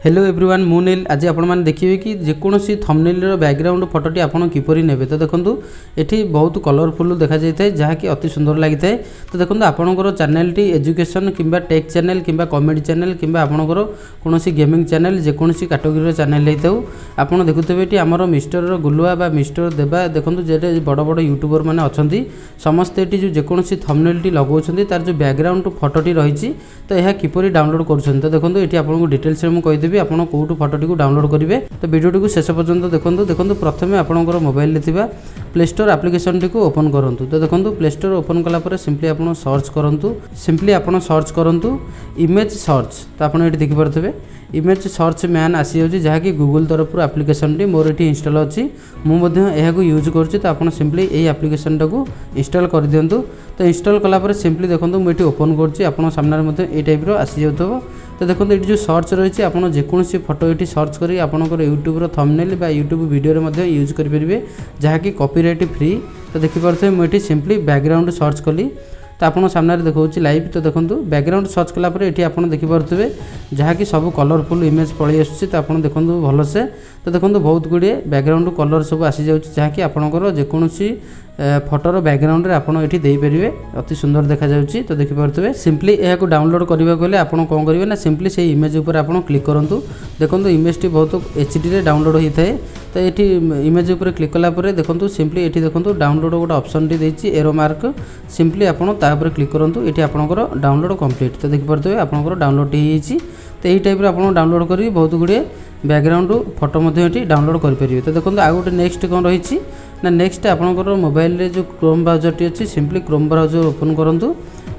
Hello everyone मु नील आज आपण मैंने देखिए कि जेकोसी थंबनेल बैकग्राउंड फोटोटी आपन किपरि नेबे। तो देखो ये बहुत कलरफुल देखा जाए जहाँकि अति सुंदर लगी था। तो देखो आपणकर चैनलटी एजुकेशन किंबा टेक चैनल किंबा कॉमेडी चैनल किंबा आपणकर कौन गेमिंग चैनल जेकोसी कैटेगरी चैनल होता आप देखुवे ये आमर मिस्टर गुलुआ बा मिस्टर देवा देखो जे बड़ बड़ यूट्यूबर मैंने अच्छा समस्ते ये जेकोसी थंबनेलटी लगाउछन्ती तार जो बैकग्राउंड फोटोटी रही तो यह किपरि डाउनलोड कर। तो देखो ये आपको डिटेल्स में कहीदेवी आपन कौटू फोटोटी को डाउनलोड करेंगे। तो वीडियोटी को शेष पर्यंत देखो प्रथम आपंकर mobile play store application T open करूँ। तो देखो प्ले स्टोर ओपन कलापर सिंपली आप सर्च करूँ सिंपली आप सर्च करूँ इमेज सर्च। तो आप ये देखिपे इमेज सर्च मैन आसी जाऊँगी जहाँकि गूगल तरफ एप्लिकेशन टी मोर ये इंस्टॉल अच्छी मुझे यूज करुँच। तो आप सिंपली यही एप्लिकेशन टाक इंस्टॉल कर दिंतु। तो इंस्टॉल कलापर सिंपली देखो मुझे ओपन कर सामने ये टाइप आसी जाऊ। तो देखो ये जो सर्च रही है जेकोसी फोटो ये सर्च करी आपंकर यूट्यूब थंबनेल बा यूट्यूब वीडियो यूज करेंगे जहाँकि कॉपीराइट फ्री। तो देखिपे मुझे सिंपली बैकग्राउंड सर्च कली तो आप सामने देखा लाइव। तो देखो बैकग्राउंड सर्च कलापर ये आप देखिपे जहाँकि सब कलरफुल इमेज पलि आसूँ। तो आप देखो भलसे। तो देखो बहुत गुड़े बैकग्राउंड कलर सब आसी जाऊँ जहाँकि आपंकर जेकोसी फोटोर बैकग्राउंड रे आपन एठी देई परिवे अति सुंदर देखा जाउची। तो देखि परतबे सिंपली एहा को डाउनलोड करबा कोले आपन कोन करिवे ना सिंपली से इमेज ऊपर आपन क्लिक करंतु। देखंतु इमेज टी बहुत एचडी रे डाउनलोड होई थाए। तो एठी इमेज ऊपर क्लिक कला परे देखंतु सिंपली एठी देखंतु डाउनलोड गोटे ऑप्शन टी देछि एरो मार्क सिंपली आपन ता ऊपर क्लिक करंतु एठी आपनकर डाउनलोड कंप्लीट। तो देखि परतबे आपनकर डाउनलोड टी हिची। तो यही टाइप आपन डाउनलोड करी बहुत गुड़े बैकग्राउंड फोटो मध्य डाउनलोड करेंगे। तो देखो आउ गोटे नेक्स्ट कौन रही ना नेक्स्ट आपंकर मोबाइल रे जो क्रोम ब्राउजर टी अच्छी सिंपली क्रोम ब्राउजर ओपन करूँ।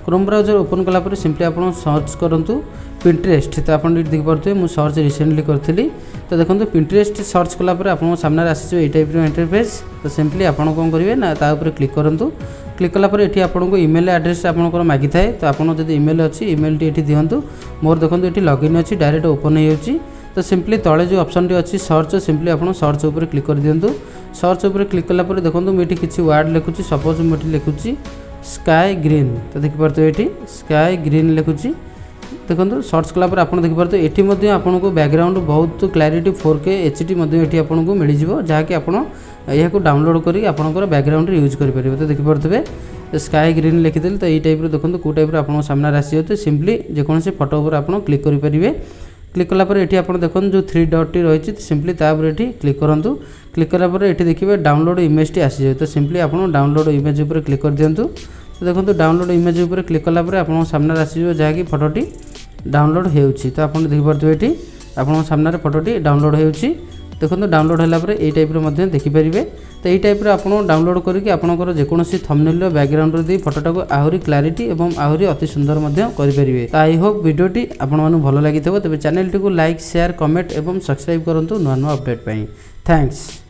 क्रोम ब्राउजर ओपन कलापर सिंपली आप सर्च करूँ पिंटरेस्ट। तो आप देखिपे मुझे सर्च रिसेंटली करी। तो देखो पिंटरेस्ट सर्च कलापर आप सामने आसी ये टाइप इंटरफेस। तो सिंपली आप कौन करेंगे ना ताऊपर क्लिक करूँ। क्लिक कलापर ये आपको इमेल एड्रेस आपंकर मागी थाए। तो आपन जब इमेल अच्छी इमेल टी दिंतु मोर देखो ये लॉगिन अच्छी डायरेक्ट ओपन हो। तो सिंपली तले जो ऑप्शन टी अच्छी सर्च सिंपली आप सर्च ऊपर क्लिक कर दिंतु। सर्च ऊपर क्लिक कलापर देखो मुझे किसी वर्ड लिखुची सपोज मुझे लिखुची स्काई ग्रीन। तो देखिपे ये स्काई ग्रीन लिखुची। देखो सर्च कलापर आप देखिपे ये आपको बैकग्राउंड बहुत क्लारिटी 4K HD ये आपको मिल जाए जहाँकि आप डाउनलोड करी आपंकर बैकग्राउंड यूज करेंगे। तो देखिपे स्काई ग्रीन लिखिदेली। तो ये टाइप देखो कौ टाइप आप सामने आसी जाए सिंपली जेकोसी फोटो उपर आप क्लिक करेंगे। क्लिक कलापर ये आप देखो जो 3 डॉट टी रही सिंपली तापर ये क्लिक करूँ। क्लिक कलापर ये देखिए डाउनलोड इमेज टी आसी जाए। तो सिंपली आप डाउनलोड इमेज ऊपर क्लिक कर दिंतु। तो देखो डाउनलोड इमेज ऊपर क्लिक कलापर आप सामने आसी जहाँकि फोटोटी डाउनलोड होउची। तो आप देखिपे ये आप सामने फोटोटी डाउनलोड होउची। देखो डाउनलोड होगा ये टाइप देखिपारे। तो यही टाइप आप डाउनलोड करके आपंकर जेकोसी थंबनेल बैकग्राउंड दी फोटोटा को आहरी क्लारिटी और आहरी अति सुंदर करेंगे। तो आई होप वीडियोटी आपको भल लगी। तेज चैनल टी को लाइक शेयर कमेंट और सब्सक्राइब करूँ नुआ नुआ अपडेट। थैंक्स।